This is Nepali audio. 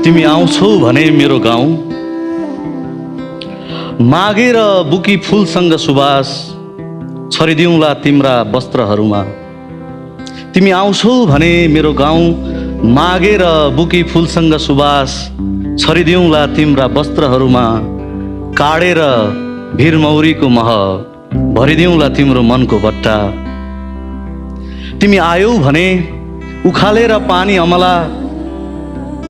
तिमी आउँछौ भने मेरो गाउँ, मागेर बुकी फुलसँग सुवास छरिदिउँला तिम्रा वस्त्रहरूमा। तिमी आउँछौ भने मेरो गाउँ, मागेर बुकी फुलसँग सुवास छरिदिउँला तिम्रा वस्त्रहरूमा। काडेर भिरमौरीको मह भरिदिउँला तिम्रो मनको बट्टा। तिमी आयौ भने उखालेर पानी अमला